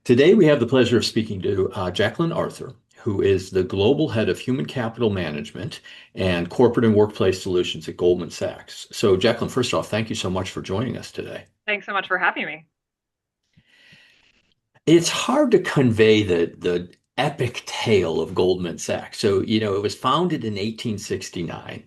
Today, we have the pleasure of speaking to Jacqueline Arthur, who is the Global Head of Human Capital Management and Corporate and Workplace Solutions at Goldman Sachs. So, Jacqueline, first off, thank you so much for joining us today. Thanks so much for having me. It's hard to convey the epic tale of Goldman Sachs. So, it was founded in 1869,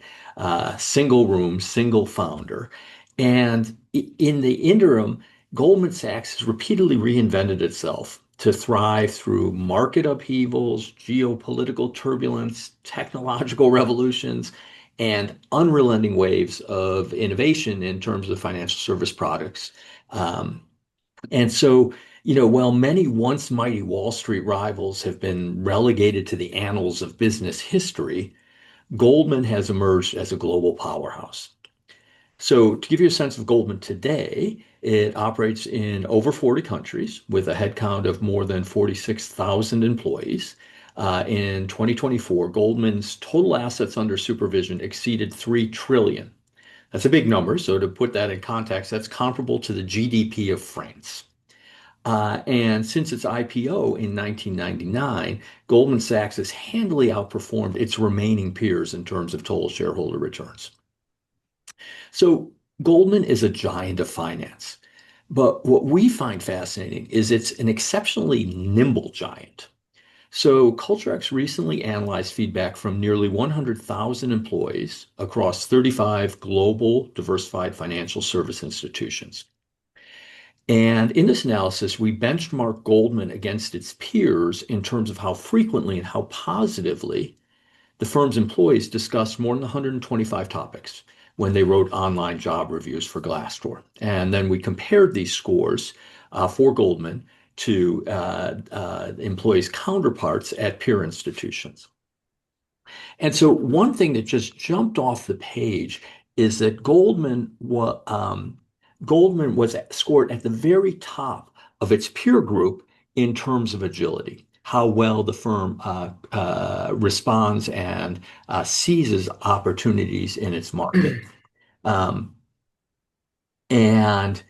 single room, single founder. And in the interim, Goldman Sachs has repeatedly reinvented itself to thrive through market upheavals, geopolitical turbulence, technological revolutions, and unrelenting waves of innovation in terms of financial service products. Um, while many once mighty Wall Street rivals have been relegated to the annals of business history, Goldman has emerged as a global powerhouse. So, to give you a sense of Goldman today, it operates in over 40 countries with a headcount of more than 46,000 employees. In 2024, Goldman's total assets under supervision exceeded 3 trillion. That's a big number. So, to put that in context, that's comparable to the GDP of France. And since its IPO in 1999, Goldman Sachs has handily outperformed its remaining peers in terms of total shareholder returns. So Goldman is a giant of finance. But what we find fascinating is it's an exceptionally nimble giant. So CultureX recently analyzed feedback from nearly 100,000 employees across 35 global diversified financial service institutions. And in this analysis, we benchmarked Goldman against its peers in terms of how frequently and how positively the firm's employees discussed more than 125 topics when they wrote online job reviews for Glassdoor. And then we compared these scores for Goldman to employees' counterparts at peer institutions. And so one thing that just jumped off the page is that Goldman was scored at the very top of its peer group in terms of agility, how well the firm responds and seizes opportunities in its market. Um, and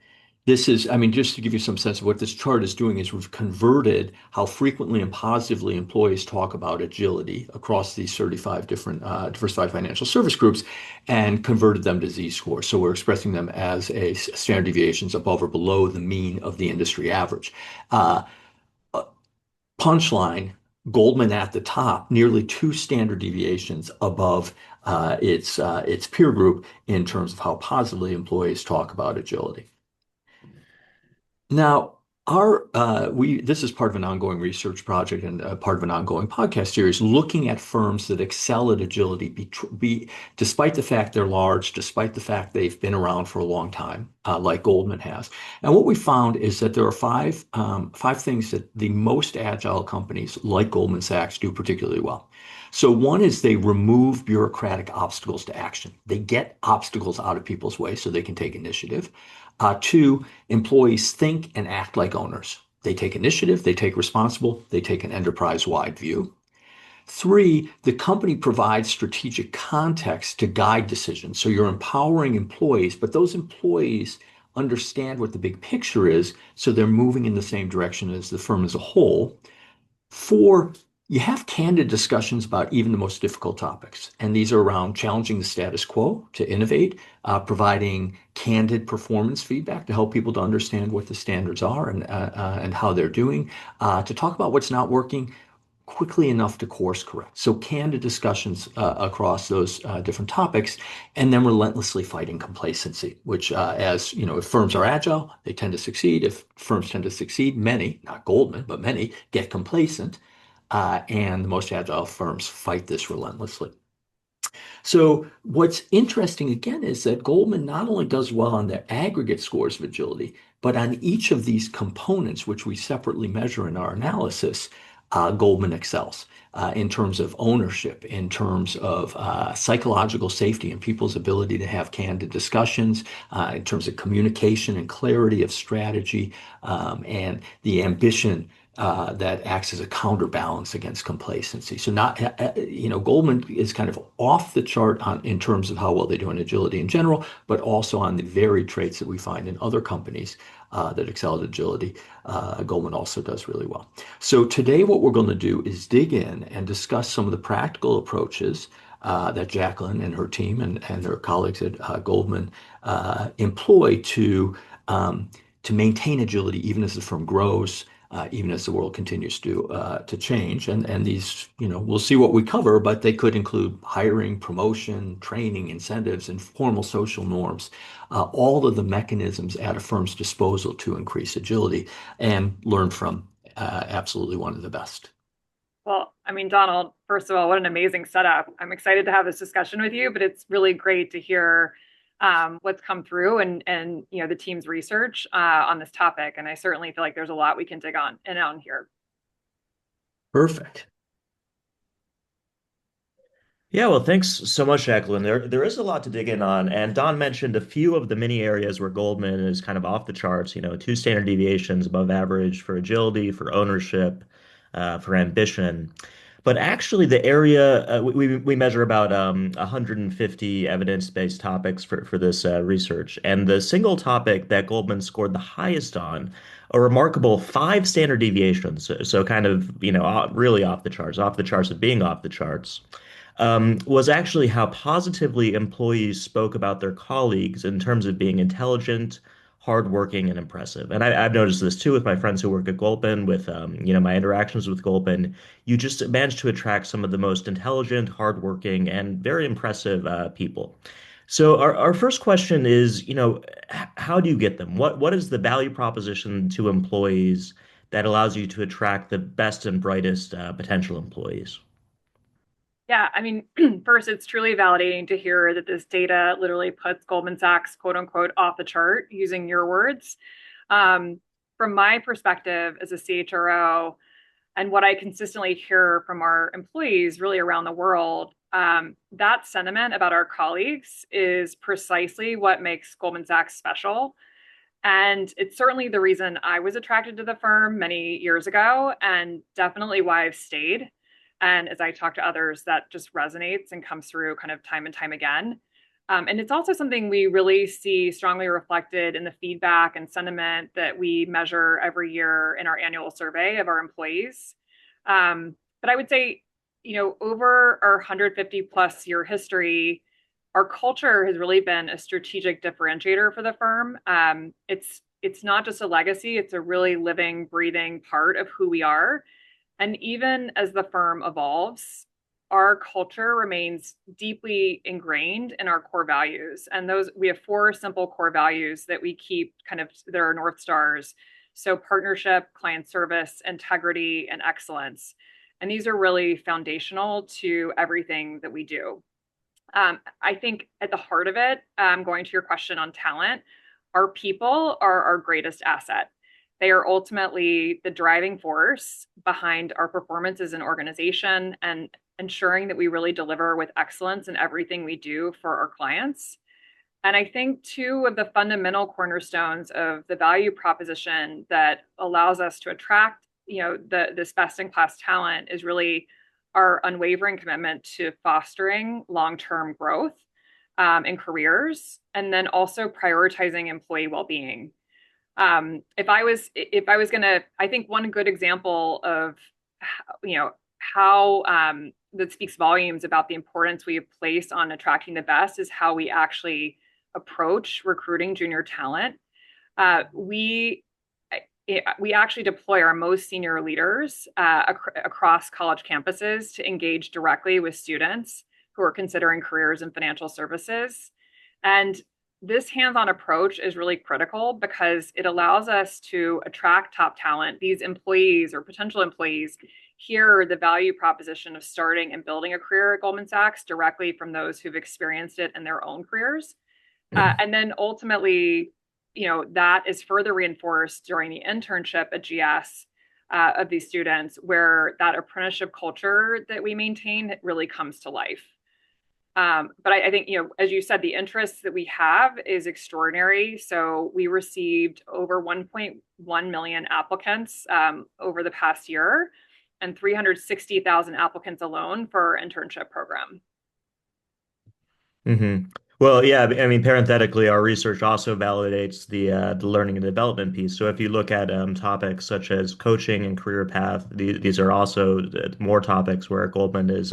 this is, I mean, just to give you some sense of what this chart is doing is we've converted how frequently and positively employees talk about agility across these 35 different diversified financial service groups and converted them to Z-scores. So we're expressing them as a standard deviations above or below the mean of the industry average. Uh, Punchline, Goldman at the top, nearly 2 standard deviations above its peer group in terms of how positively employees talk about agility. Now, our we this is part of an ongoing research project and part of an ongoing podcast series looking at firms that excel at agility, despite the fact they're large, despite the fact they've been around for a long time, like Goldman has. And what we found is that there are five things that the most agile companies, like Goldman Sachs, do particularly well. So one is they remove bureaucratic obstacles to action. They get obstacles out of people's way so they can take initiative. Two, employees think and act like owners. They take initiative, they take responsible, they take an enterprise-wide view. Three, the company provides strategic context to guide decisions. So you're empowering employees, but those employees understand what the big picture is, so they're moving in the same direction as the firm as a whole. Four, you have candid discussions about even the most difficult topics. And these are around challenging the status quo to innovate, providing candid performance feedback to help people to understand what the standards are and how they're doing, to talk about what's not working quickly enough to course correct. So candid discussions across those different topics, and then relentlessly fighting complacency, which as you know, if firms are agile, they tend to succeed. If firms tend to succeed, many, not Goldman, but many get complacent. And the most agile firms fight this relentlessly. So what's interesting again is that Goldman not only does well on their aggregate scores of agility, but on each of these components, which we separately measure in our analysis, Goldman excels in terms of ownership, in terms of psychological safety and people's ability to have candid discussions, in terms of communication and clarity of strategy, and the ambition that acts as a counterbalance against complacency. So Goldman is kind of off the chart in terms of how well they do in agility in general, but also on the very traits that we find in other companies that excel at agility. Goldman also does really well. So today what we're going to do is dig in and discuss some of the practical approaches that Jacqueline and her team and their colleagues at Goldman employ to maintain agility even as the firm grows, even as the world continues to change. And these, we'll see what we cover, but they could include hiring, promotion, training, incentives, and formal social norms. All of the mechanisms at a firm's disposal to increase agility and learn from absolutely one of the best. Well, I mean, Donald, first of all, what an amazing setup. I'm excited to have this discussion with you, but it's really great to hear what's come through and the team's research on this topic. And I certainly feel like there's a lot we can dig on here. Perfect. Yeah, well, thanks so much, Jacqueline. There is a lot to dig in on, and Don mentioned a few of the many areas where Goldman is kind of off the charts. Two standard deviations above average for agility, for ownership, for ambition. But actually, the area we measure about 150 evidence-based topics for this research, and the single topic that Goldman scored the highest on, a remarkable 5 standard deviations. So kind of really off the charts of being off the charts was actually how positively employees spoke about their colleagues in terms of being intelligent, hardworking, and impressive. And I've noticed this too with my friends who work at Goldman, with my interactions with Goldman. You just manage to attract some of the most intelligent, hardworking, and very impressive people. So our first question is, how do you get them? What is the value proposition to employees that allows you to attract the best and brightest potential employees? Yeah, I mean, first, it's truly validating to hear that this data literally puts Goldman Sachs, quote unquote, off the chart, using your words. Um, from my perspective as a CHRO, and what I consistently hear from our employees really around the world, that sentiment about our colleagues is precisely what makes Goldman Sachs special. And it's certainly the reason I was attracted to the firm many years ago, and definitely why I've stayed. And as I talk to others, that just resonates and comes through kind of time and time again. And it's also something we really see strongly reflected in the feedback and sentiment that we measure every year in our annual survey of our employees. But I would say, over our 150 plus year history, our culture has really been a strategic differentiator for the firm. It's not just a legacy; it's a really living, breathing part of who we are. And even as the firm evolves, our culture remains deeply ingrained in our core values. And those, we have 4 simple core values that we keep kind of, they're our North Stars. So partnership, client service, integrity, and excellence. And these are really foundational to everything that we do. I think at the heart of it, going to your question on talent, our people are our greatest asset. They are ultimately the driving force behind our performance as an organization and ensuring that we really deliver with excellence in everything we do for our clients. And I think 2 of the fundamental cornerstones of the value proposition that allows us to attract, this best in class talent is really our unwavering commitment to fostering long-term growth in careers, and then also prioritizing employee well-being. If I was gonna, I think one good example of how that speaks volumes about the importance we place on attracting the best is how we actually approach recruiting junior talent. We actually deploy our most senior leaders across college campuses to engage directly with students who are considering careers in financial services. And this hands-on approach is really critical because it allows us to attract top talent. These employees or potential employees hear the value proposition of starting and building a career at Goldman Sachs directly from those who've experienced it in their own careers. And then ultimately, that is further reinforced during the internship at GS of these students, where that apprenticeship culture that we maintain really comes to life. But I think, as you said, the interest that we have is extraordinary. So we received over 1.1 million applicants over the past year and 360,000 applicants alone for our internship program. hmm Well, yeah, I mean, parenthetically, our research also validates the learning and development piece. So if you look at topics such as coaching and career path, these are also more topics where Goldman is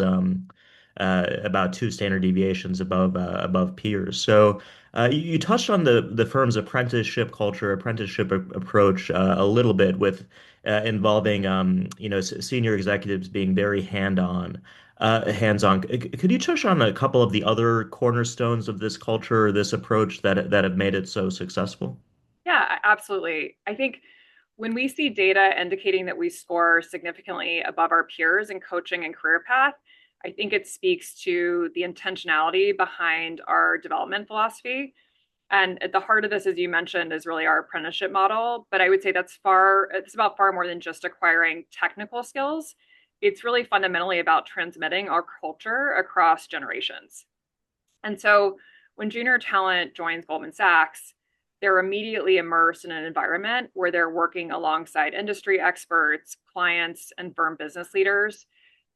about two standard deviations above peers. So you touched on the firm's apprenticeship culture, apprenticeship approach a little bit with involving senior executives being very hands-on. Could you touch on a couple of the other cornerstones of this culture or this approach that have made it so successful? Yeah, absolutely. I think when we see data indicating that we score significantly above our peers in coaching and career path, I think it speaks to the intentionality behind our development philosophy. And at the heart of this, as you mentioned, is really our apprenticeship model. But I would say it's about far more than just acquiring technical skills. It's really fundamentally about transmitting our culture across generations. And so when junior talent joins Goldman Sachs, they're immediately immersed in an environment where they're working alongside industry experts, clients, and firm business leaders.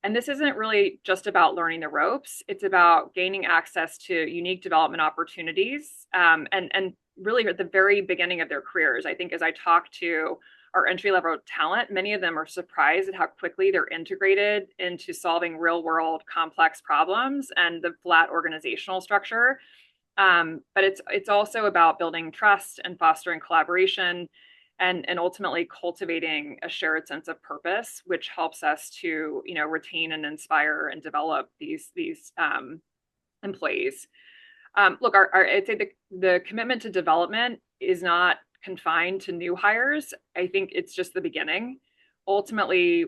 And this isn't really just about learning the ropes. It's about gaining access to unique development opportunities, and really at the very beginning of their careers. I think as I talk to our entry level talent, many of them are surprised at how quickly they're integrated into solving real world complex problems and the flat organizational structure. But it's also about building trust and fostering collaboration and ultimately cultivating a shared sense of purpose, which helps us to retain and inspire and develop these employees. Look, I'd say the commitment to development is not confined to new hires. I think it's just the beginning. Ultimately,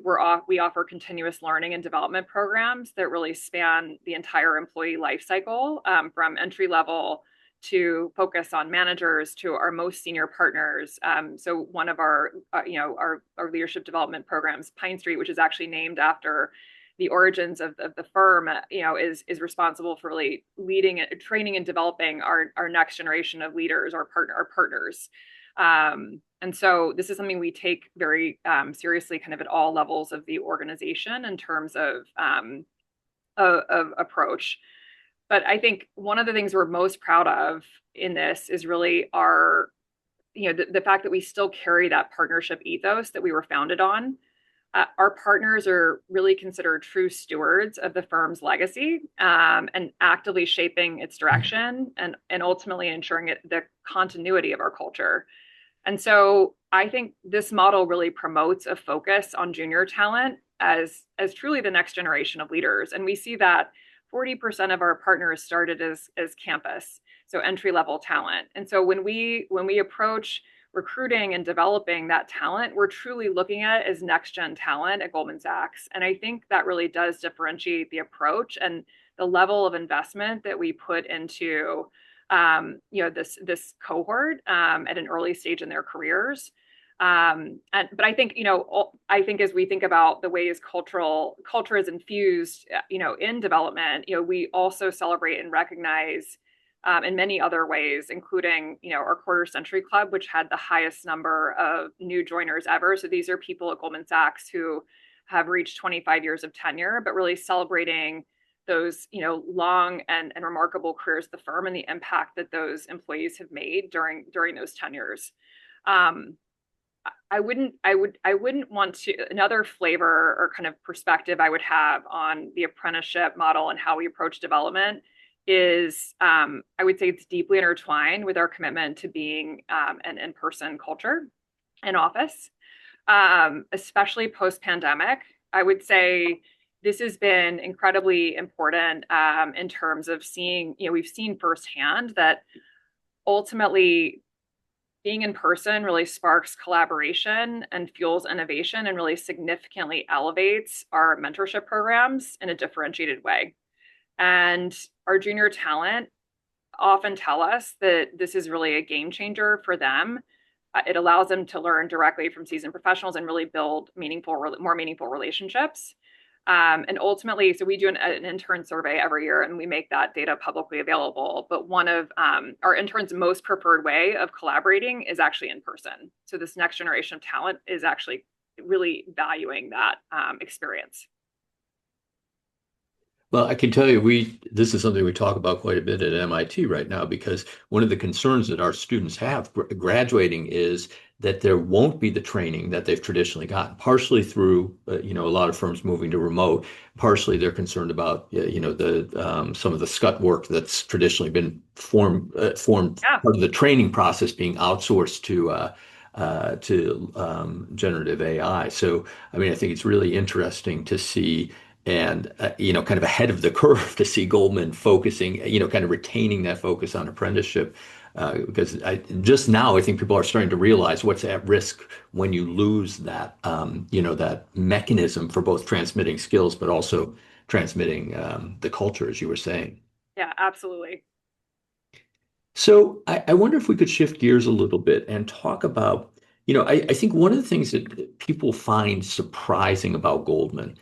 we offer continuous learning and development programs that really span the entire employee life cycle, from entry level to focus on managers to our most senior partners. So one of our leadership development programs, Pine Street, which is actually named after the origins of the firm, is responsible for really leading, training, and developing our next generation of leaders, our partners. And so this is something we take very seriously, kind of at all levels of the organization in terms of approach. But I think one of the things we're most proud of in this is really the fact that we still carry that partnership ethos that we were founded on. Our partners are really considered true stewards of the firm's legacy, and actively shaping its direction and ultimately ensuring the continuity of our culture. And so I think this model really promotes a focus on junior talent as truly the next generation of leaders. And we see that 40% of our partners started as campus, so entry level talent. And so when we approach recruiting and developing that talent, we're truly looking at it as next gen talent at Goldman Sachs. And I think that really does differentiate the approach and the level of investment that we put into this cohort at an early stage in their careers. But I think as we think about the ways culture is infused, in development, we also celebrate and recognize in many other ways, including, our quarter century club, which had the highest number of new joiners ever. So these are people at Goldman Sachs who have reached 25 years of tenure, but really celebrating those, long and remarkable careers at the firm and the impact that those employees have made during those tenures. I wouldn't want to, another flavor or kind of perspective I would have on the apprenticeship model and how we approach development is, I would say it's deeply intertwined with our commitment to being an in-person culture in office, especially post-pandemic. I would say this has been incredibly important in terms of seeing, we've seen firsthand that ultimately being in person really sparks collaboration and fuels innovation and really significantly elevates our mentorship programs in a differentiated way. And our junior talent often tell us that this is really a game changer for them. It allows them to learn directly from seasoned professionals and really build more meaningful relationships. And ultimately, so we do an intern survey every year and we make that data publicly available. But one of our interns' most preferred way of collaborating is actually in person. So this next generation of talent is actually really valuing that experience. Well, I can tell you, this is something we talk about quite a bit at MIT right now because one of the concerns that our students have graduating is that there won't be the training that they've traditionally gotten, partially through a lot of firms moving to remote. Partially, they're concerned about the some of the scut work that's traditionally been formed Yeah. part of the training process being outsourced to generative AI. So, I mean, I think it's really interesting to see and kind of ahead of the curve to see Goldman focusing, kind of retaining that focus on apprenticeship. Because just now, I think people are starting to realize what's at risk when you lose that, that mechanism for both transmitting skills, but also transmitting the culture, as you were saying. Yeah, absolutely. So I wonder if we could shift gears a little bit and talk about, I think one of the things that people find surprising about Goldman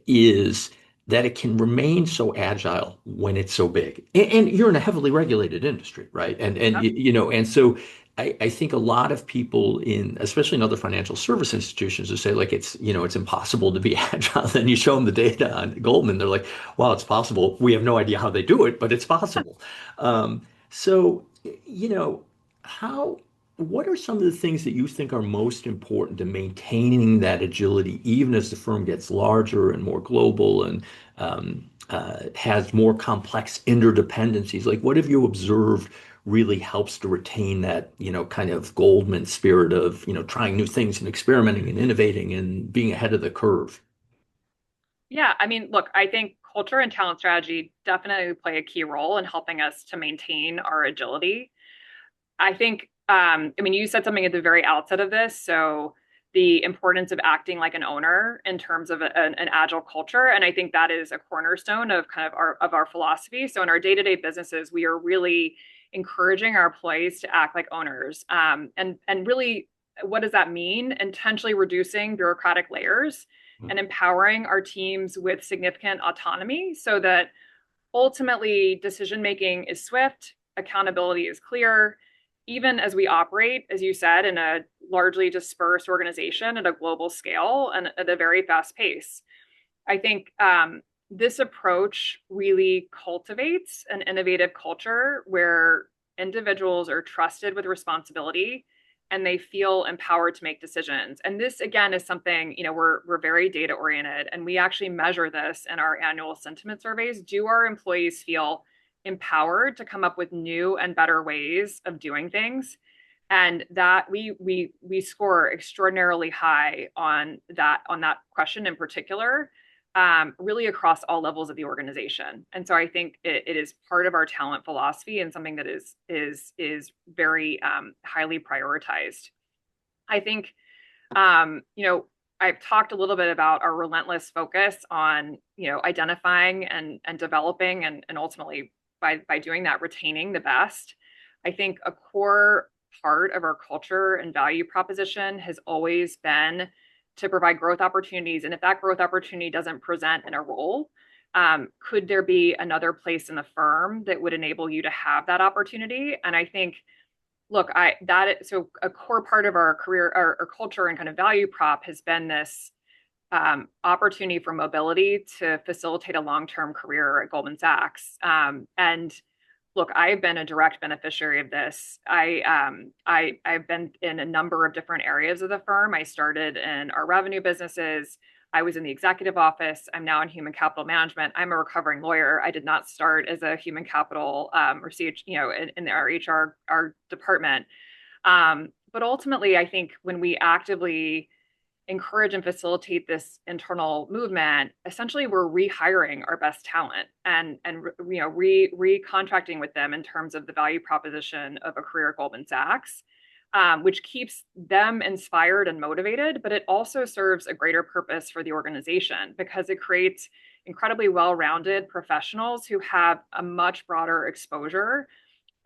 is that it can remain so agile when it's so big. And you're in a heavily regulated industry, right? Yep. And so I think a lot of people especially in other financial service institutions, who say like it's impossible to be agile. Then you show them the data on Goldman, they're like, "Wow, it's possible. We have no idea how they do it, but it's possible." So, how, what are some of the things that you think are most important to maintaining that agility, even as the firm gets larger and more global and has more complex interdependencies? Like, what have you observed really helps to retain that, kind of Goldman spirit of, trying new things and experimenting and innovating and being ahead of the curve? Yeah, I mean, look, I think culture and talent strategy definitely play a key role in helping us to maintain our agility. I think, I mean, you said something at the very outset of this. So the importance of acting like an owner in terms of an agile culture. And I think that is a cornerstone of kind of our philosophy. So in our day-to-day businesses, we are really encouraging our employees to act like owners. And really, what does that mean? Intentionally reducing bureaucratic layers and empowering our teams with significant autonomy so that ultimately decision making is swift, accountability is clear, even as we operate, as you said, in a largely dispersed organization at a global scale and at a very fast pace. I think this approach really cultivates an innovative culture where individuals are trusted with responsibility and they feel empowered to make decisions. And this again is something, we're very data oriented and we actually measure this in our annual sentiment surveys. Do our employees feel empowered to come up with new and better ways of doing things? And that we score extraordinarily high on that question in particular, really across all levels of the organization. And so I think it is part of our talent philosophy and something that is very highly prioritized. I think I've talked a little bit about our relentless focus on identifying and developing and ultimately by doing that retaining the best. I think a core part of our culture and value proposition has always been to provide growth opportunities. And if that growth opportunity doesn't present in a role, could there be another place in the firm that would enable you to have that opportunity? And I think, look, so a core part of our career, our culture and kind of value prop has been this opportunity for mobility to facilitate a long-term career at Goldman Sachs. And look, I've been a direct beneficiary of this. I've been in a number of different areas of the firm. I started in our revenue businesses. I was in the executive office. I'm now in human capital management. I'm a recovering lawyer. I did not start as a human capital or in our HR department. But ultimately, I think when we actively encourage and facilitate this internal movement, essentially we're rehiring our best talent and recontracting with them in terms of the value proposition of a career at Goldman Sachs, which keeps them inspired and motivated, but it also serves a greater purpose for the organization because it creates incredibly well-rounded professionals who have a much broader exposure,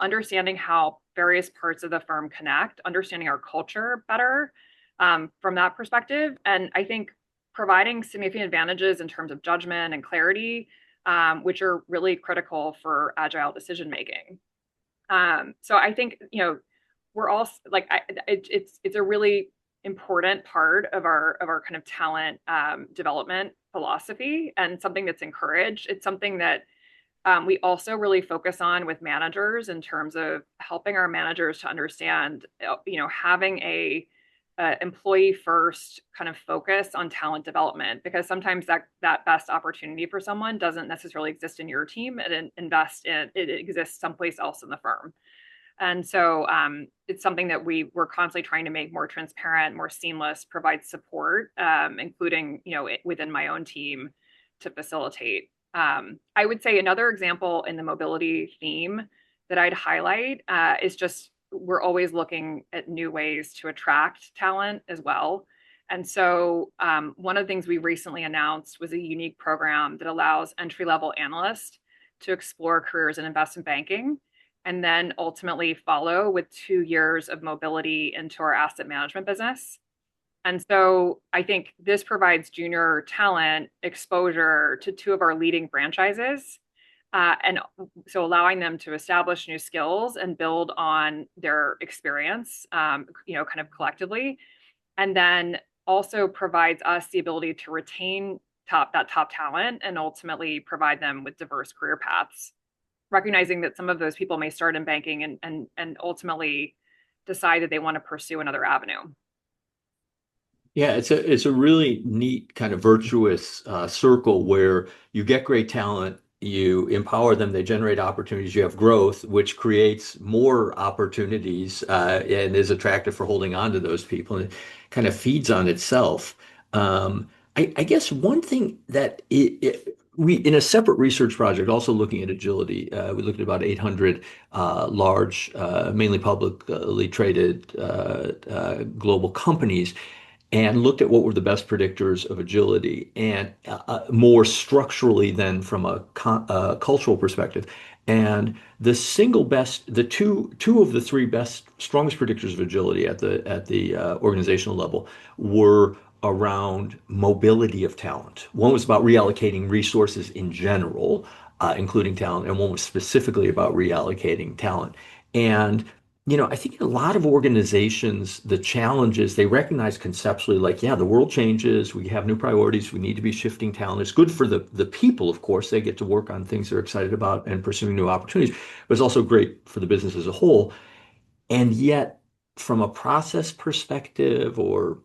understanding how various parts of the firm connect, understanding our culture better, from that perspective. And I think providing significant advantages in terms of judgment and clarity, which are really critical for agile decision making. So I think, we're all like, it's a really important part of our kind of talent development philosophy, and something that's encouraged. It's something that we also really focus on with managers in terms of helping our managers to understand, having a employee first kind of focus on talent development, because sometimes that best opportunity for someone doesn't necessarily exist in your team, and it exists someplace else in the firm. And so it's something that we're constantly trying to make more transparent, more seamless, provide support, including, within my own team, to facilitate. I would say another example in the mobility theme that I'd highlight is just, we're always looking at new ways to attract talent as well. And so one of the things we recently announced was a unique program that allows entry-level analysts to explore careers in investment banking, and then ultimately follow with 2 years of mobility into our asset management business. And so I think this provides junior talent exposure to two of our leading franchises. And so allowing them to establish new skills and build on their experience, kind of collectively. And then also provides us the ability to retain that top talent and ultimately provide them with diverse career paths, recognizing that some of those people may start in banking and ultimately decide that they want to pursue another avenue. Yeah, it's a really neat kind of virtuous circle where you get great talent, you empower them, they generate opportunities, you have growth, which creates more opportunities and is attractive for holding on to those people, and it kind of feeds on itself. I guess one thing that we, in a separate research project, also looking at agility, we looked at about 800 large, mainly publicly traded global companies, and looked at what were the best predictors of agility, and more structurally than from a cultural perspective. And the single best, the two of the three best, strongest predictors of agility at the organizational level were around mobility of talent. One was about reallocating resources in general, including talent, and one was specifically about reallocating talent. And I think in a lot of organizations, the challenge is they recognize conceptually, like, yeah, the world changes, we have new priorities, we need to be shifting talent. It's good for the people, of course, they get to work on things they're excited about and pursuing new opportunities, but it's also great for the business as a whole. And yet, from a process perspective, or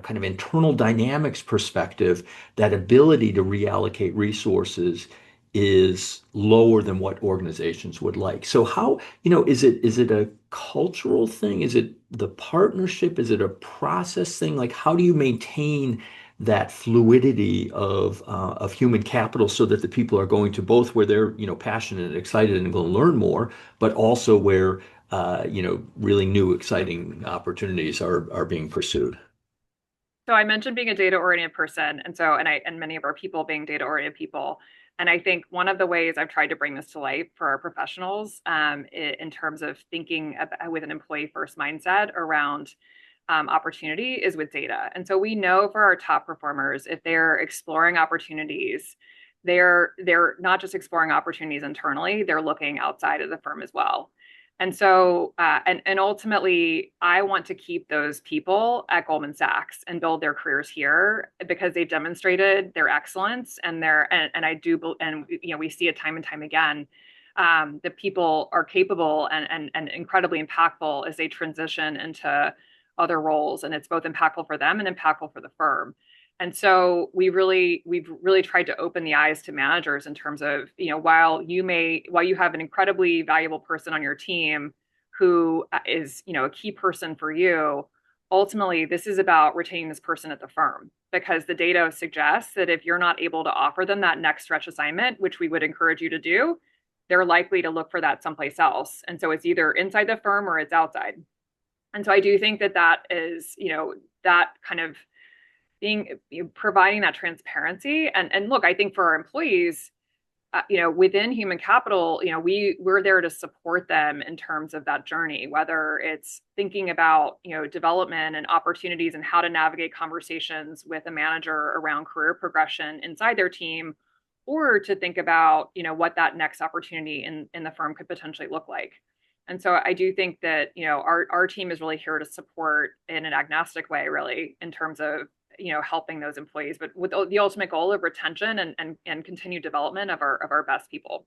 kind of internal dynamics perspective, that ability to reallocate resources is lower than what organizations would like. So how, is it a cultural thing? Is it the partnership? Is it a process thing? Like, how do you maintain that fluidity of human capital so that the people are going to both where they're, passionate and excited and going to learn more, but also where really new, exciting opportunities are being pursued? So I mentioned being a data-oriented person, and many of our people being data-oriented people. And I think one of the ways I've tried to bring this to life for our professionals, in terms of thinking with an employee-first mindset around opportunity, is with data. And so we know for our top performers, if they're exploring opportunities, they're not just exploring opportunities internally, they're looking outside of the firm as well. And so, and ultimately, I want to keep those people at Goldman Sachs and build their careers here, because they've demonstrated their excellence, and we see it time and time again, that people are capable and incredibly impactful as they transition into other roles, and it's both impactful for them and impactful for the firm. And so we've really tried to open the eyes to managers in terms of, while you have an incredibly valuable person on your team who is, a key person for you, ultimately this is about retaining this person at the firm, because the data suggests that if you're not able to offer them that next stretch assignment, which we would encourage you to do, they're likely to look for that someplace else. And so it's either inside the firm or it's outside. And so I do think that is, that kind of providing that transparency. And look, I think for our employees, within human capital, we're there to support them in terms of that journey, whether it's thinking about, development and opportunities and how to navigate conversations with a manager around career progression inside their team, or to think about, what that next opportunity in the firm could potentially look like. And so I do think that, our team is really here to support in an agnostic way, really, in terms of helping those employees, but with the ultimate goal of retention and continued development of our best people.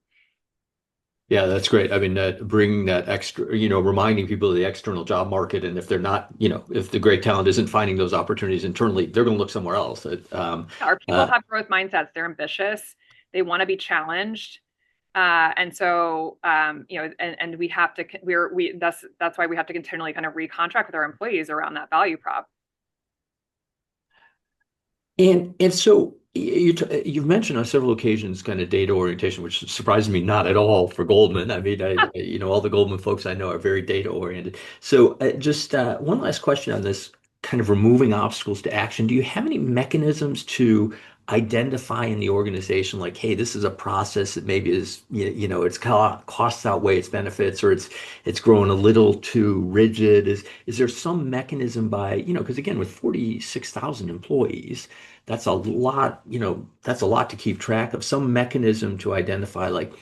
Yeah, that's great. I mean, bringing that extra, reminding people of the external job market, and if they're not, if the great talent isn't finding those opportunities internally, they're going to look somewhere else. Our people have growth mindsets. They're ambitious. They want to be challenged. And so, and we have to, that's why we have to continually kind of recontract with our employees around that value prop. And so you've mentioned on several occasions kind of data orientation, which surprises me not at all for Goldman. I mean, all the Goldman folks I know are very data oriented. So just one last question on this kind of removing obstacles to action. Do you have any mechanisms to identify in the organization, like, hey, this is a process that maybe is, it's costs outweigh its benefits, or it's growing a little too rigid? Is there some mechanism by, because again, with 46,000 employees, that's a lot to keep track of. Some mechanism to identify, like,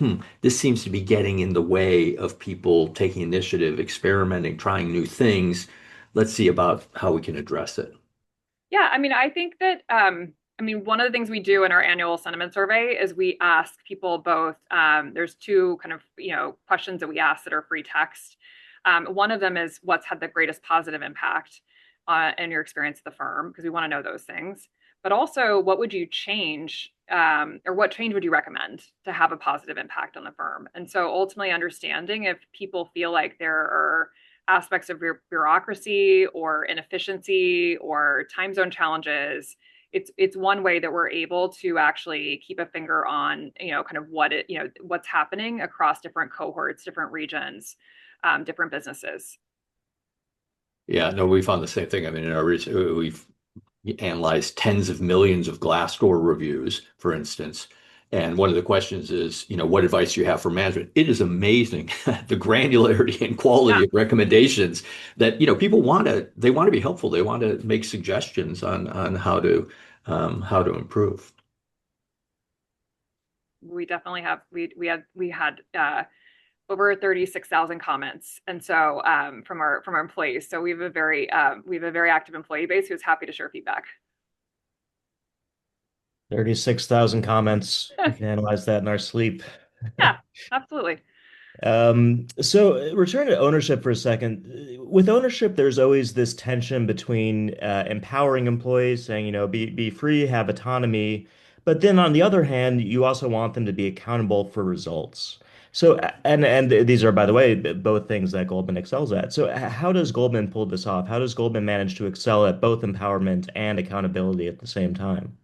this seems to be getting in the way of people taking initiative, experimenting, trying new things. Let's see about how we can address it. Yeah, I mean, I think that one of the things we do in our annual sentiment survey is we ask people both. There's two kind of questions that we ask that are free text. One of them is what's had the greatest positive impact in your experience at the firm, because we want to know those things. But also, what would you change, or what change would you recommend to have a positive impact on the firm? And so ultimately understanding if people feel like there are aspects of bureaucracy or inefficiency or time zone challenges, it's one way that we're able to actually keep a finger on, kind of what's happening across different cohorts, different regions, different businesses. Yeah, no, we found the same thing. I mean, in our research, we've analyzed tens of millions of Glassdoor reviews, for instance. And one of the questions is, what advice do you have for management? It is amazing the granularity and Yeah, quality of recommendations that, people they want to be helpful. They want to make suggestions on how to improve. we definitely have. We had over 36,000 comments, and so from our employees. So we have a very active employee base who's happy to share feedback. 36,000 comments. We can analyze that in our sleep. Yeah, absolutely. So return to ownership for a second. With ownership, there's always this tension between empowering employees, saying, be free, have autonomy, but then on the other hand, you also want them to be accountable for results. So, and these are, by the way, both things that Goldman excels at. So, how does Goldman pull this off? How does Goldman manage to excel at both empowerment and accountability at the same time?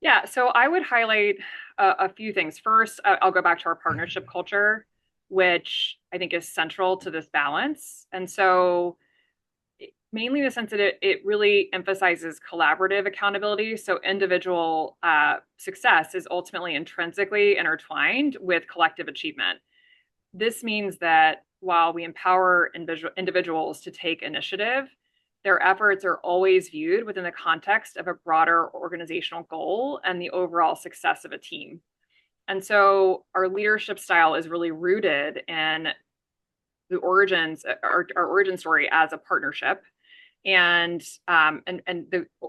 Yeah, so I would highlight a few things. First, I'll go back to our partnership culture, which I think is central to this balance. And so, mainly in the sense that it really emphasizes collaborative accountability. So, individual success is ultimately intrinsically intertwined with collective achievement. This means that while we empower individuals to take initiative, their efforts are always viewed within the context of a broader organizational goal and the overall success of a team. And so our leadership style is really rooted in the origins, our origin story as a partnership, and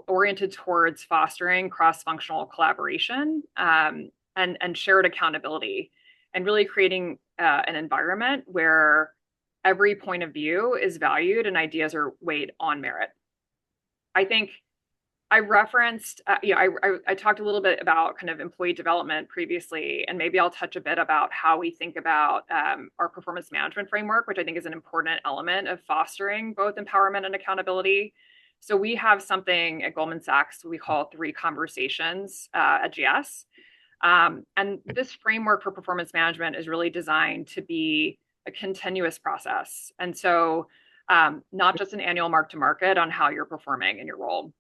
oriented towards fostering cross-functional collaboration, and shared accountability, and really creating an environment where every point of view is valued and ideas are weighed on merit. I think I referenced, I talked a little bit about kind of employee development previously, and maybe I'll touch a bit about how we think about our performance management framework, which I think is an important element of fostering both empowerment and accountability. So we have something at Goldman Sachs we call three conversations at GS. And this framework for performance management is really designed to be a continuous process. And so not just an annual mark to market on how you're performing in your role.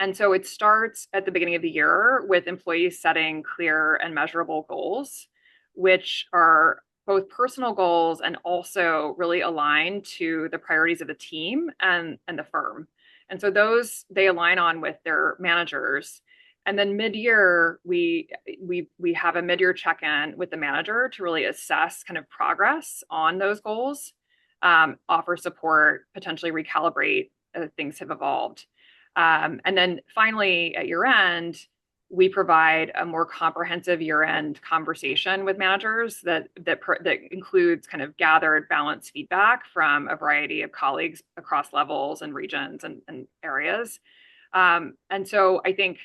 And so it starts at the beginning of the year with employees setting clear and measurable goals, which are both personal goals and also really aligned to the priorities of the team and the firm. And so those they align on with their managers. And then mid-year, we have a mid-year check-in with the manager to really assess kind of progress on those goals, offer support, potentially recalibrate as things have evolved. And then finally, at year end, we provide a more comprehensive year-end conversation with managers that includes kind of gathered, balanced feedback from a variety of colleagues across levels and regions and areas. And so I think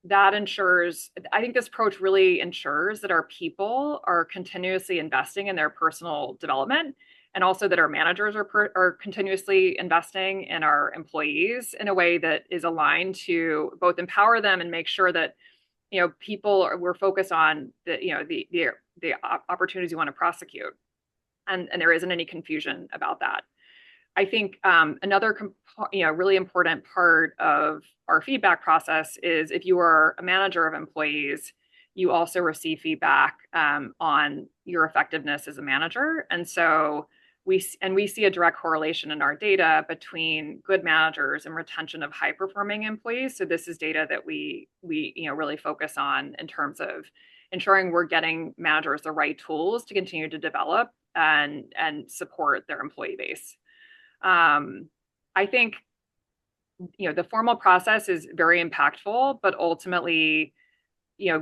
this approach really ensures that our people are continuously investing in their personal development, and also that our managers are continuously investing in our employees in a way that is aligned to both empower them and make sure that we're focused on the opportunities you want to prosecute, and there isn't any confusion about that. I think another really important part of our feedback process is if you are a manager of employees, you also receive feedback on your effectiveness as a manager. And so we see a direct correlation in our data between good managers and retention of high performing employees. So this is data that we really focus on in terms of ensuring we're getting managers the right tools to continue to develop and support their employee base. I think the formal process is very impactful, but ultimately,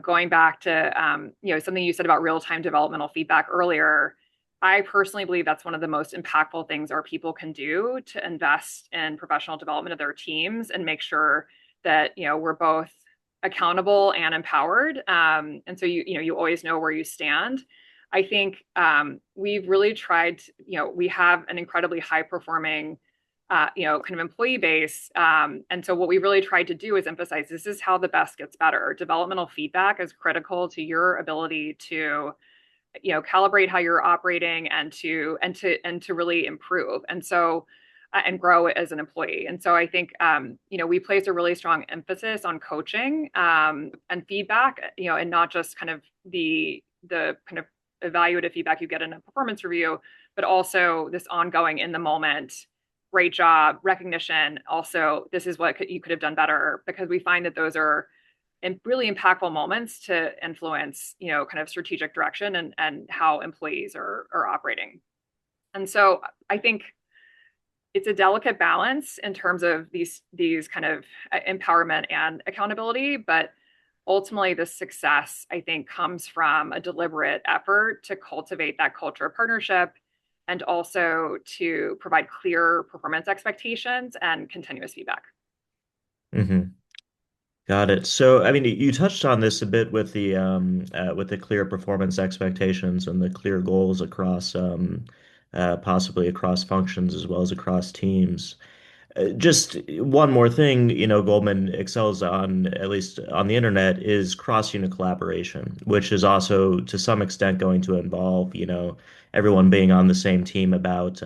going back to something you said about real-time developmental feedback earlier, I personally believe that's one of the most impactful things our people can do to invest in professional development of their teams and make sure that we're both accountable and empowered. And so you always know where you stand. I think we've really tried, we have an incredibly high performing, kind of employee base. And so what we really tried to do is emphasize this is how the best gets better. Developmental feedback is critical to your ability to, calibrate how you're operating and to really improve. And so and grow as an employee. And so I think, we place a really strong emphasis on coaching and feedback, and not just kind of the kind of evaluative feedback you get in a performance review, but also this ongoing in the moment, great job, recognition. Also, this is what you could have done better, because we find that those are really impactful moments to influence, kind of strategic direction and how employees are operating. And so I think it's a delicate balance in terms of these kind of empowerment and accountability, but ultimately the success, I think, comes from a deliberate effort to cultivate that culture of partnership and also to provide clear performance expectations and continuous feedback. Hmm. Got it. So, I mean, you touched on this a bit with the clear performance expectations and the clear goals across possibly across functions as well as across teams. Just one more thing, Goldman excels on, at least on the internet, is cross-unit collaboration, which is also to some extent going to involve, everyone being on the same team about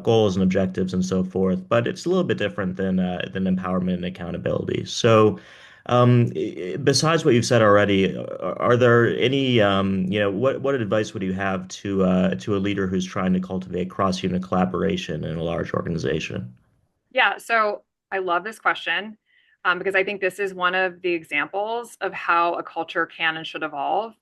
goals and objectives and so forth. But it's a little bit different than empowerment and accountability. So, besides what you've said already, are there any, what advice would you have to a leader who's trying to cultivate cross-unit collaboration in a large organization? Yeah, so I love this question because I think this is one of the examples of how a culture can and should evolve.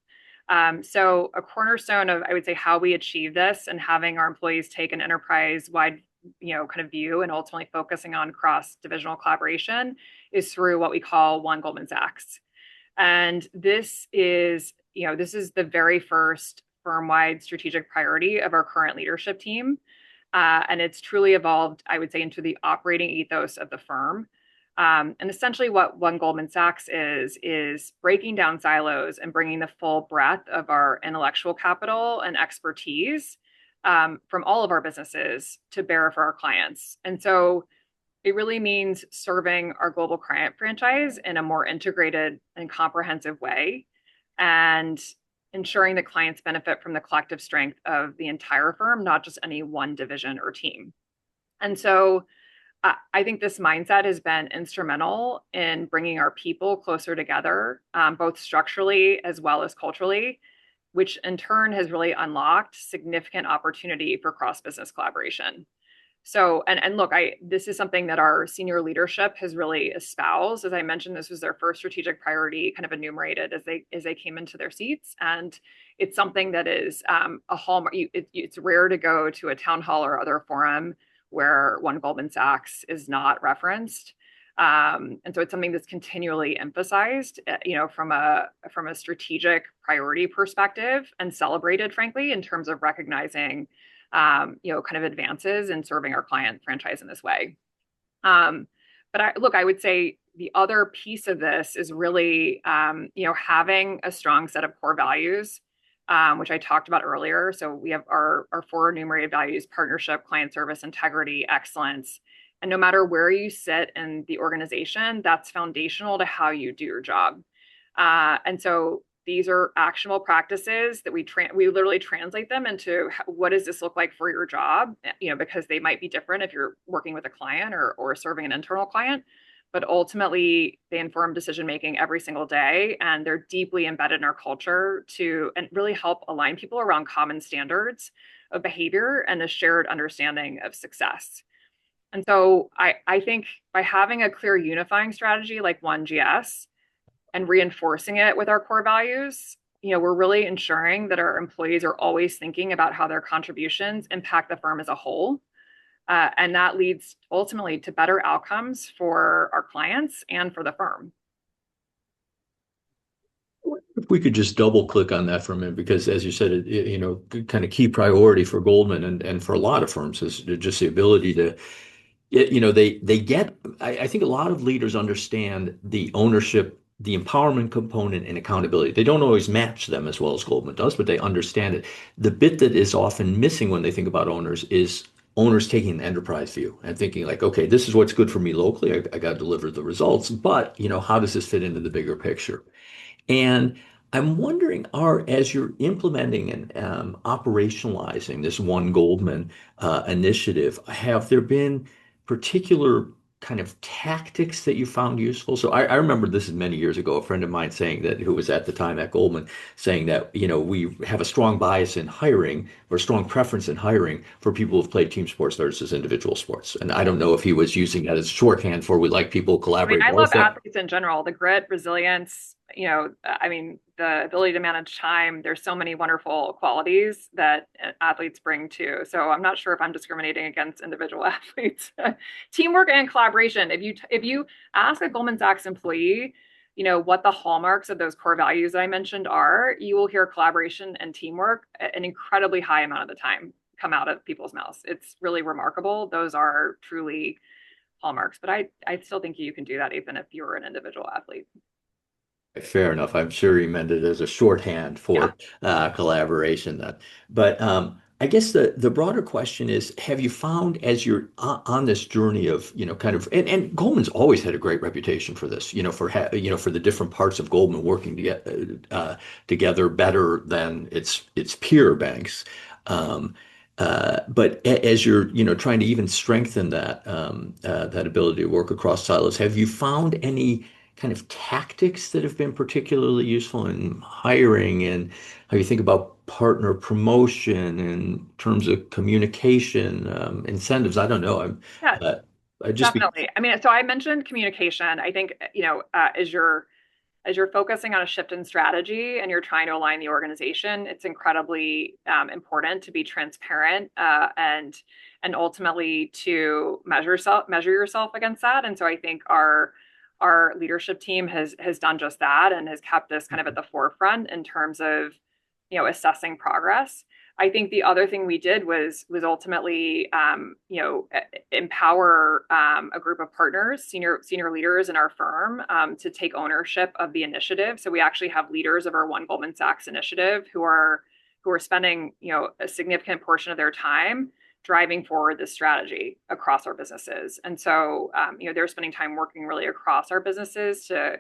So a cornerstone of, I would say, how we achieve this and having our employees take an enterprise-wide, kind of view and ultimately focusing on cross-divisional collaboration is through what we call One Goldman Sachs. And this is the very first firm-wide strategic priority of our current leadership team. And it's truly evolved, I would say, into the operating ethos of the firm. And essentially what One Goldman Sachs is breaking down silos and bringing the full breadth of our intellectual capital and expertise from all of our businesses to bear for our clients. And so it really means serving our global client franchise in a more integrated and comprehensive way, and ensuring that clients benefit from the collective strength of the entire firm, not just any one division or team. And so I think this mindset has been instrumental in bringing our people closer together, both structurally as well as culturally, which in turn has really unlocked significant opportunity for cross-business collaboration. So, and look, this is something that our senior leadership has really espoused. As I mentioned, this was their first strategic priority, kind of enumerated as they came into their seats, and it's something that is a hallmark. It's rare to go to a town hall or other forum where One Goldman Sachs is not referenced. And so it's something that's continually emphasized, from a strategic priority perspective and celebrated, frankly, in terms of recognizing kind of advances in serving our client franchise in this way. But I would say the other piece of this is really, having a strong set of core values, which I talked about earlier. So we have our four enumerated values: partnership, client service, integrity, excellence. And no matter where you sit in the organization, that's foundational to how you do your job. And so these are actionable practices that we literally translate them into what does this look like for your job, because they might be different if you're working with a client or serving an internal client, but ultimately they inform decision making every single day, and they're deeply embedded in our culture and really help align people around common standards of behavior and a shared understanding of success. And so I think by having a clear unifying strategy like One GS and reinforcing it with our core values, we're really ensuring that our employees are always thinking about how their contributions impact the firm as a whole. And that leads ultimately to better outcomes for our clients and for the firm. If we could just double click on that for a minute, because as you said, kind of key priority for Goldman and for a lot of firms is just the ability to, they get, I think a lot of leaders understand the ownership, the empowerment component and accountability. They don't always match them as well as Goldman does, but they understand it. The bit that is often missing when they think about owners is owners taking an enterprise view and thinking like, okay, this is what's good for me locally. I got to deliver the results, but how does this fit into the bigger picture? And I'm wondering, as you're implementing and operationalizing this One Goldman initiative, have there been particular kind of tactics that you found useful? So I remember this is many years ago, a friend of mine saying that, who was at the time at Goldman, saying that, we have a strong bias in hiring or strong preference in hiring for people who've played team sports versus individual sports. And I don't know if he was using that as shorthand for we like people who I mean, collaborate I well. love Is that athletes in general, the grit, resilience, the ability to manage time. There's so many wonderful qualities that athletes bring too. So I'm not sure if I'm discriminating against individual athletes. Teamwork and collaboration. If you ask a Goldman Sachs employee, what the hallmarks of those core values that I mentioned are, you will hear collaboration and teamwork an incredibly high amount of the time come out of people's mouths. It's really remarkable. Those are truly hallmarks, but I still think you can do that even if you're an individual athlete. fair enough? I'm sure he meant it as a shorthand Yeah. for collaboration then. But I guess the broader question is, have you found as you're on this journey of, kind of, and Goldman's always had a great reputation for this, for the different parts of Goldman working together better than its peer banks. But as you're, trying to even strengthen that ability to work across silos, have you found any kind of tactics that have been particularly useful in hiring and how you think about partner promotion in terms of communication, incentives? I don't know. Yeah, Uh, I'd just be definitely. I mean, so I mentioned communication. I think, as you're focusing on a shift in strategy and you're trying to align the organization, it's incredibly important to be transparent, and ultimately to measure yourself against that. And so I think our leadership team has done just that and has kept this kind of at the forefront in terms of assessing progress. I think the other thing we did was ultimately empower a group of partners, senior leaders in our firm, to take ownership of the initiative. So we actually have leaders of our One Goldman Sachs initiative who are spending a significant portion of their time driving forward this strategy across our businesses. And so they're spending time working really across our businesses to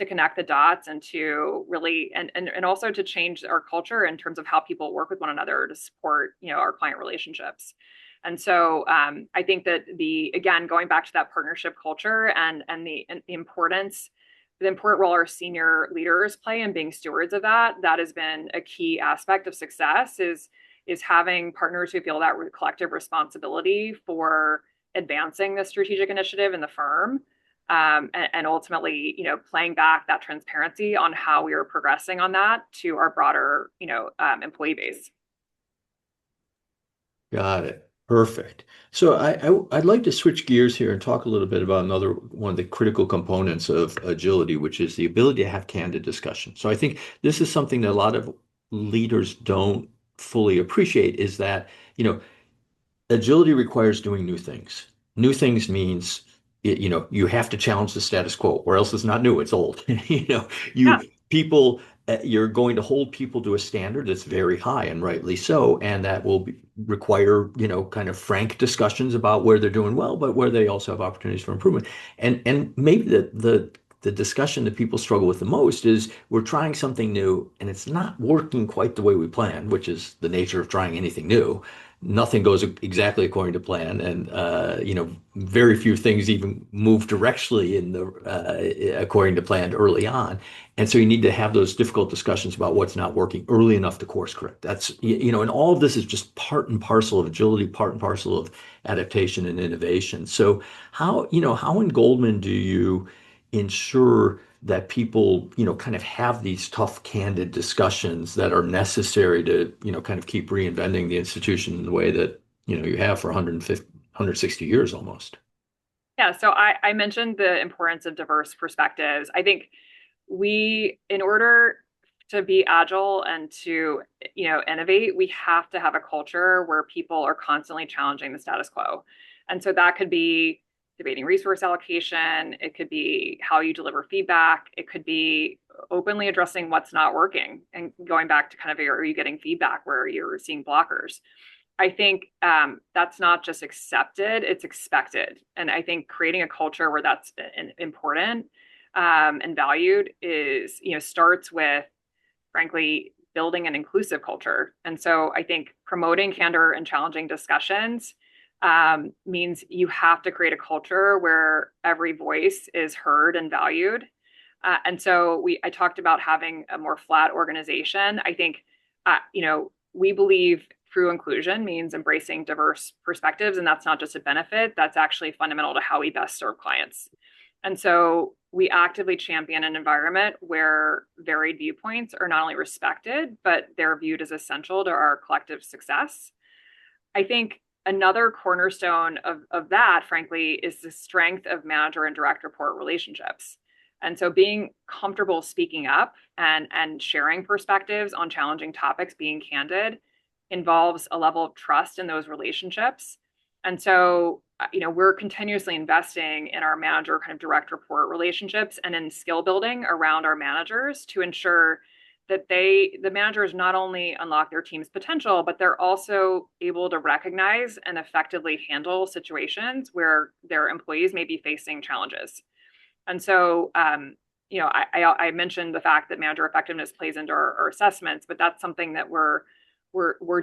connect the dots and to really and also to change our culture in terms of how people work with one another to support our client relationships. And so I think that again, going back to that partnership culture and the importance, the important role our senior leaders play in being stewards of that, that has been a key aspect of success is having partners who feel that collective responsibility for advancing the strategic initiative in the firm. And ultimately, playing back that transparency on how we are progressing on that to our broader, employee base. Got it. Perfect. So I'd like to switch gears here and talk a little bit about another one of the critical components of agility, which is the ability to have candid discussion. So I think this is something that a lot of leaders don't fully appreciate is that, agility requires doing new things. New things means you have to challenge the status quo, or else it's not new, it's old. Yeah. You people you're going to hold people to a standard that's very high and rightly so, and that will require, kind of frank discussions about where they're doing well, but where they also have opportunities for improvement. And maybe the discussion that people struggle with the most is we're trying something new and it's not working quite the way we planned, which is the nature of trying anything new. Nothing goes exactly according to plan, and very few things even move directly in the according to plan early on. And so you need to have those difficult discussions about what's not working early enough to course correct. That's, and all of this is just part and parcel of agility, part and parcel of adaptation and innovation. So how in Goldman do you ensure that people, kind of have these tough, candid discussions that are necessary to, kind of keep reinventing the institution in the way that, you have for 150, 160 years almost? Yeah. So I mentioned the importance of diverse perspectives. I think in order to be agile and to, innovate, we have to have a culture where people are constantly challenging the status quo. And so that could be debating resource allocation. It could be how you deliver feedback. It could be openly addressing what's not working and going back to kind of, are you getting feedback where you're seeing blockers? I think that's not just accepted, it's expected. And I think creating a culture where that's important and valued is, starts with, frankly, building an inclusive culture. And so I think promoting candor and challenging discussions means you have to create a culture where every voice is heard and valued. And so I talked about having a more flat organization. I think, we believe true inclusion means embracing diverse perspectives, and that's not just a benefit, that's actually fundamental to how we best serve clients. And so we actively champion an environment where varied viewpoints are not only respected, but they're viewed as essential to our collective success. I think another cornerstone of that, frankly, is the strength of manager and direct report relationships. And so being comfortable speaking up and sharing perspectives on challenging topics, being candid, involves a level of trust in those relationships. And so, we're continuously investing in our manager kind of direct report relationships and in skill building around our managers to ensure that the managers not only unlock their team's potential, but they're also able to recognize and effectively handle situations where their employees may be facing challenges. And so, I mentioned the fact that manager effectiveness plays into our assessments, but that's something that we're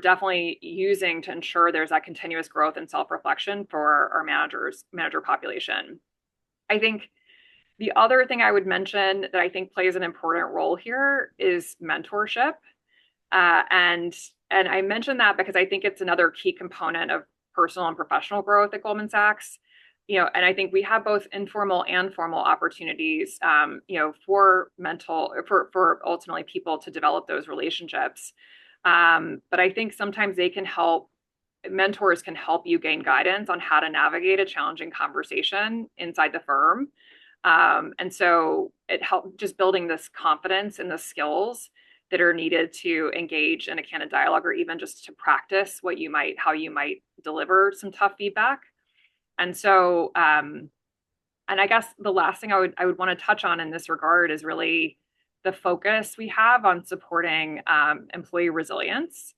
definitely using to ensure there's that continuous growth and self-reflection for our manager population. I think the other thing I would mention that I think plays an important role here is mentorship. And I mention that because I think it's another key component of personal and professional growth at Goldman Sachs. And I think we have both informal and formal opportunities, for ultimately people to develop those relationships. But I think sometimes mentors can help you gain guidance on how to navigate a challenging conversation inside the firm. And so it helps just building this confidence and the skills that are needed to engage in a candid dialogue, or even just to practice how you might deliver some tough feedback. And so, and I guess the last thing I would want to touch on in this regard is really the focus we have on supporting employee resilience,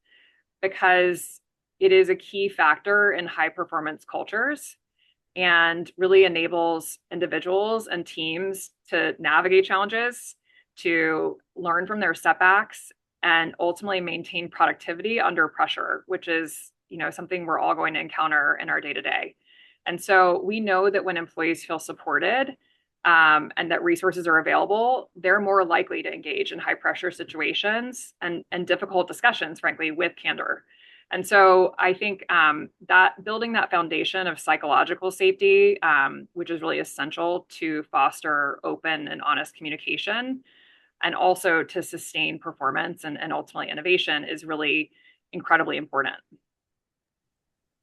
because it is a key factor in high performance cultures and really enables individuals and teams to navigate challenges, to learn from their setbacks, and ultimately maintain productivity under pressure, which is something we're all going to encounter in our day to day. And so we know that when employees feel supported, and that resources are available, they're more likely to engage in high pressure situations and difficult discussions, frankly, with candor. And so I think that building that foundation of psychological safety, which is really essential to foster open and honest communication, and also to sustain performance and ultimately innovation, is really incredibly important.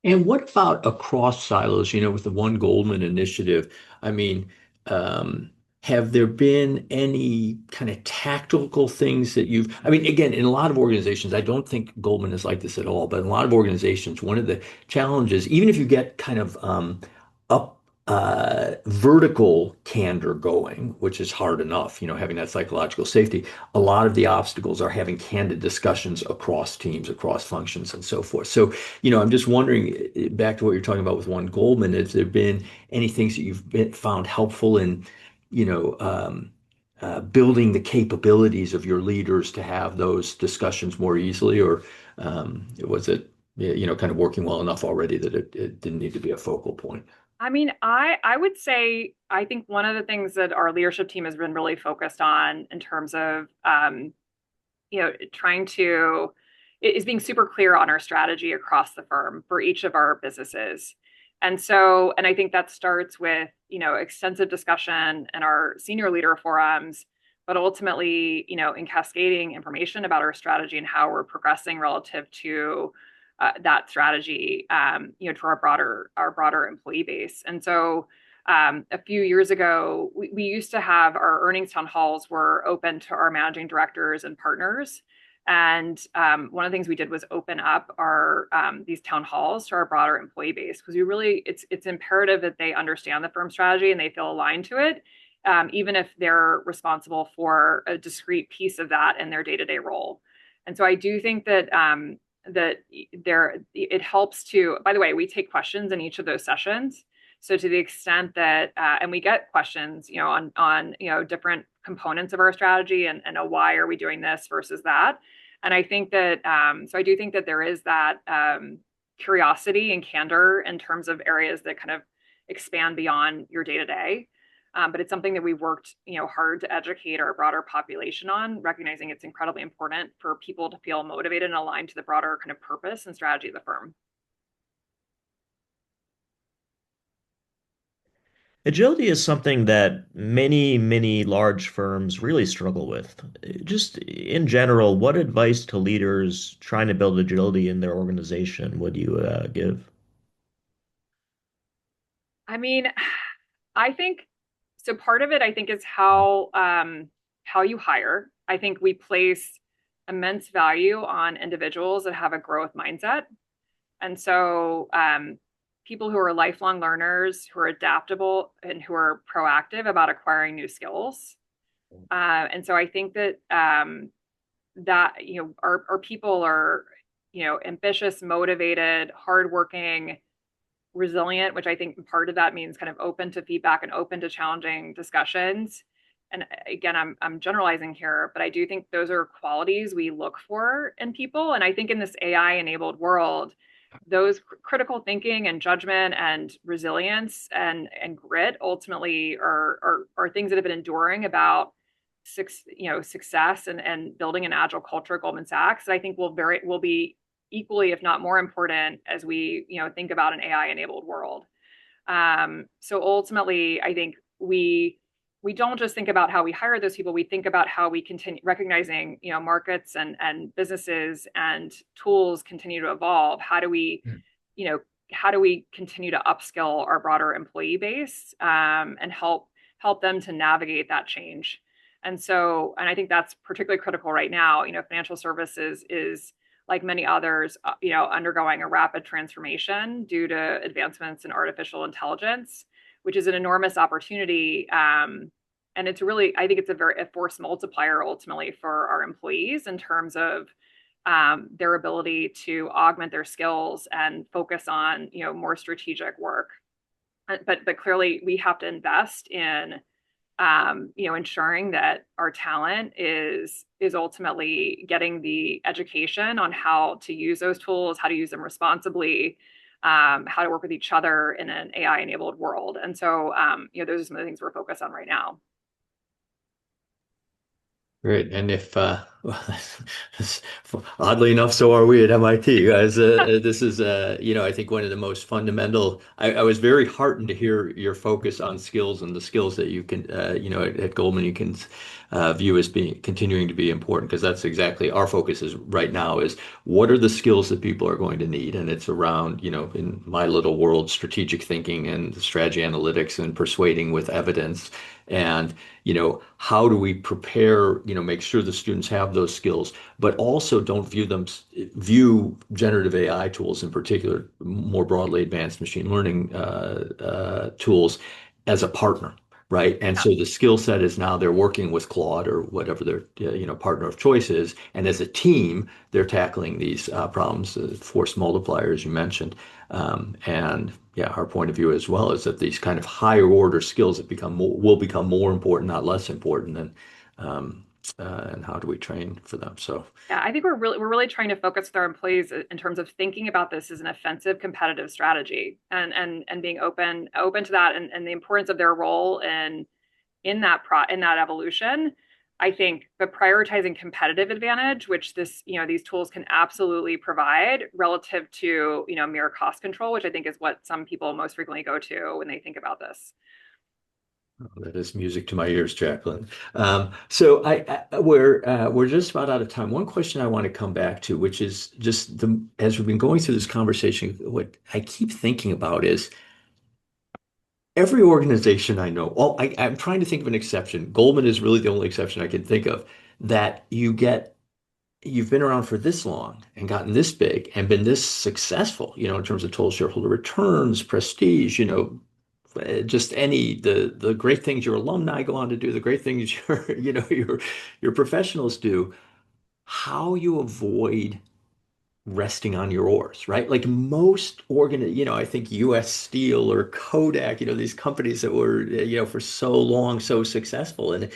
And what about across silos, with the One Goldman initiative? I mean, um, have there been any kind of tactical things that I mean, again, in a lot of organizations, I don't think Goldman is like this at all, but in a lot of organizations, one of the challenges, even if you get kind of up vertical candor going, which is hard enough, having that psychological safety, a lot of the obstacles are having candid discussions across teams, across functions, and so forth. So, I'm just wondering, back to what you're talking about with One Goldman, has there been any things that found helpful in, you know, um, building the capabilities of your leaders to have those discussions more easily, or was it, kind of working well enough already that it didn't need to be a focal point? I mean, I would say I think one of the things that our leadership team has been really focused on in terms of trying to is being super clear on our strategy across the firm for each of our businesses. And I think that starts with, extensive discussion in our senior leader forums, but ultimately, in cascading information about our strategy and how we're progressing relative to that strategy, to our broader employee base. And so a few years ago, we used to have our earnings town halls were open to our managing directors and partners. And one of the things we did was open up our these town halls to our broader employee base, because it's imperative that they understand the firm strategy and they feel aligned to it, even if they're responsible for a discrete piece of that in their day-to-day role. And so I do think that it helps to, by the way, we take questions in each of those sessions. So to the extent that and we get questions, on different components of our strategy, and why are we doing this versus that. And I think that so I do think that there is that curiosity and candor in terms of areas that kind of expand beyond your day to day. But it's something that we've worked, hard to educate our broader population on, recognizing it's incredibly important for people to feel motivated and aligned to the broader kind of purpose and strategy of the firm. Agility is something that many, many large firms really struggle with. Just in general, what advice to leaders trying to build agility in their organization would you give? I mean, I think so. Part of it, I think, is how you hire. I think we place immense value on individuals that have a growth mindset. And so people who are lifelong learners, who are adaptable, and who are proactive about acquiring new skills. And so I think that our people are, ambitious, motivated, hardworking, resilient, which I think part of that means kind of open to feedback and open to challenging discussions. And again, I'm generalizing here, but I do think those are qualities we look for in people. And I think in this AI enabled world, those critical thinking and judgment and resilience and grit ultimately are things that have been enduring about success and building an agile culture at Goldman Sachs. And I think will be equally, if not more important, as we think about an AI enabled world. So ultimately, I think we don't just think about how we hire those people. We think about how we continue recognizing, markets and businesses and tools continue to evolve. How do we, continue to upskill our broader employee base, and help them to navigate that change? And I think that's particularly critical right now. Financial services is, like many others, undergoing a rapid transformation due to advancements in artificial intelligence, which is an enormous opportunity. And it's really, I think it's a force multiplier ultimately for our employees in terms of their ability to augment their skills and focus on, more strategic work. But clearly we have to invest in ensuring that our talent is ultimately getting the education on how to use those tools, how to use them responsibly, how to work with each other in an AI-enabled world. And so, those are some of the things we're focused on right now. Great. And if, oddly enough, so are we at MIT, guys. This is, I think one of the most fundamental. I was very heartened to hear your focus on skills and the skills that you can, at Goldman, you can view as being continuing to be important, because that's exactly our focus is right now is what are the skills that people are going to need? And it's around, in my little world, strategic thinking and strategy analytics and persuading with evidence. And how do we prepare, make sure the students have those skills, but also don't view generative AI tools in particular, more broadly advanced machine learning tools as a partner, right? And Yeah. so the skill set is now they're working with Claude or whatever their partner of choice is, and as a team, they're tackling these problems, force multipliers you mentioned. And yeah, our point of view as well is that these kind of higher order skills that will become more important, not less important. And how do we train for them? So Yeah, I think we're really trying to focus with our employees in terms of thinking about this as an offensive competitive strategy, and being open to that, and the importance of their role in that evolution. I think, but prioritizing competitive advantage, which these tools can absolutely provide relative to, mere cost control, which I think is what some people most frequently go to when they think about this. that is music to my ears, Jacqueline. So we're just about out of time. One question I want to come back to, which is just as we've been going through this conversation, what I keep thinking about is every organization I know. Well, I'm trying to think of an exception. Goldman is really the only exception I can think of that you've been around for this long and gotten this big and been this successful, in terms of total shareholder returns, prestige, just the great things your alumni go on to do, the great things your professionals do, how you avoid resting on your oars, right? Like most I think US Steel or Kodak, these companies that were, for so long so successful, and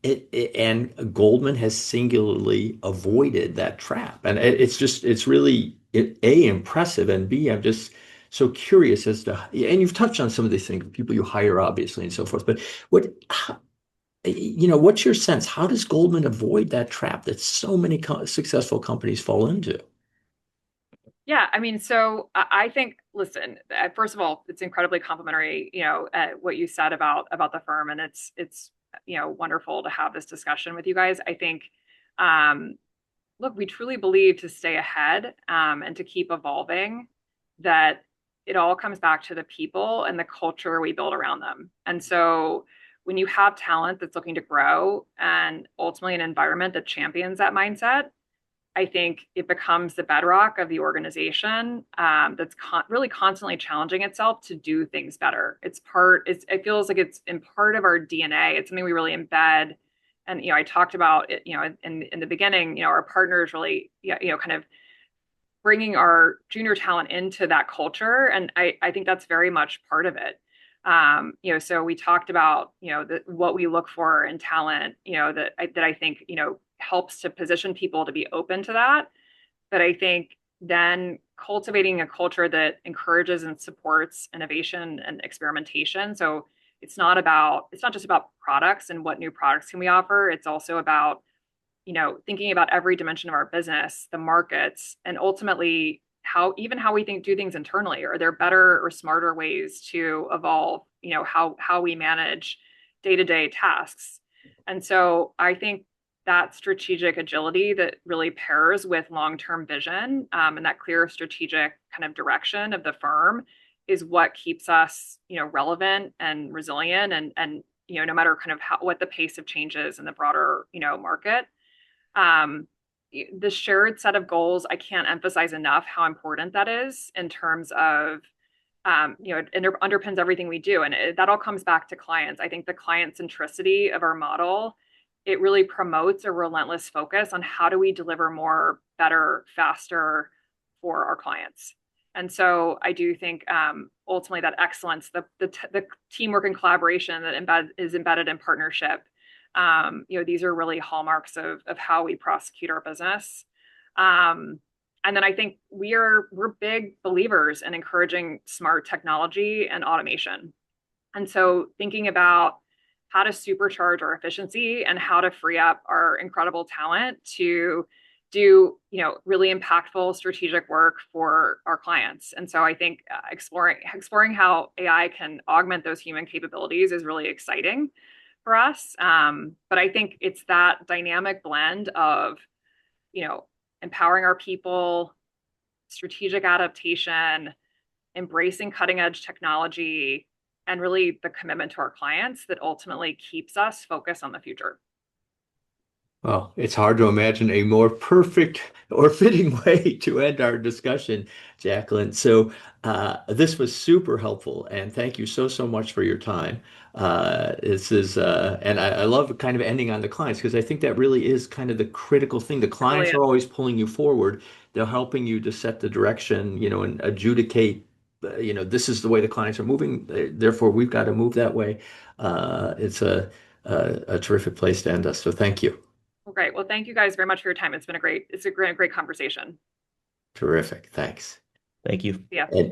and Goldman has singularly avoided that trap. And it's really A, impressive, and B, I'm just so curious as to, and you've touched on some of these things, people you hire, obviously, and so forth, but what's your sense? How does Goldman avoid that trap that so many successful companies fall into? Yeah, I mean, so I think, listen, first of all, it's incredibly complimentary, what you said about the firm, and it's wonderful to have this discussion with you guys. I think, look, we truly believe to stay ahead, and to keep evolving, that it all comes back to the people and the culture we build around them. And so when you have talent that's looking to grow and ultimately an environment that champions that mindset, I think it becomes the bedrock of the organization, that's really constantly challenging itself to do things better. It feels like it's in part of our DNA. It's something we really embed. And, I talked about it, in the beginning, our partners really, kind of bringing our junior talent into that culture. And I think that's very much part of it. So we talked about, what we look for in talent, that I think, helps to position people to be open to that. But I think then cultivating a culture that encourages and supports innovation and experimentation. So it's not just about products and what new products can we offer. It's also about, thinking about every dimension of our business, the markets, and ultimately how we do things internally. Are there better or smarter ways to evolve, how we manage day-to-day tasks? And so I think that strategic agility that really pairs with long-term vision, and that clear strategic kind of direction of the firm is what keeps us, relevant and resilient, and no matter kind of what the pace of changes in the broader, market. Um, the shared set of goals, I can't emphasize enough how important that is in terms of, and it underpins everything we do. And that all comes back to clients. I think the client centricity of our model, it really promotes a relentless focus on how do we deliver more, better, faster for our clients. And so I do think ultimately that excellence, the teamwork and collaboration that is embedded in partnership, these are really hallmarks of how we prosecute our business. Um, and then I think we're big believers in encouraging smart technology and automation. And so thinking about how to supercharge our efficiency and how to free up our incredible talent to do, really impactful strategic work for our clients. And so I think exploring how AI can augment those human capabilities is really exciting for us. But I think it's that dynamic blend of, you know, empowering our people, strategic adaptation, embracing cutting edge technology, and really the commitment to our clients that ultimately keeps us focused on the future. Well, it's hard to imagine a more perfect or fitting way to end our discussion, Jacqueline. So, this was super helpful, and thank you so much for your time. And I love kind of ending on the clients because I think that really is kind of the critical thing. The It really clients are is. always pulling you forward. They're helping you to set the direction, and adjudicate, this is the way the clients are moving. Therefore, we've got to move that way. It's a terrific place to end us. So, thank you. Well, great. Well, thank you guys very much for your time. It's a great conversation. Terrific. Thanks. Thank you. Yeah. And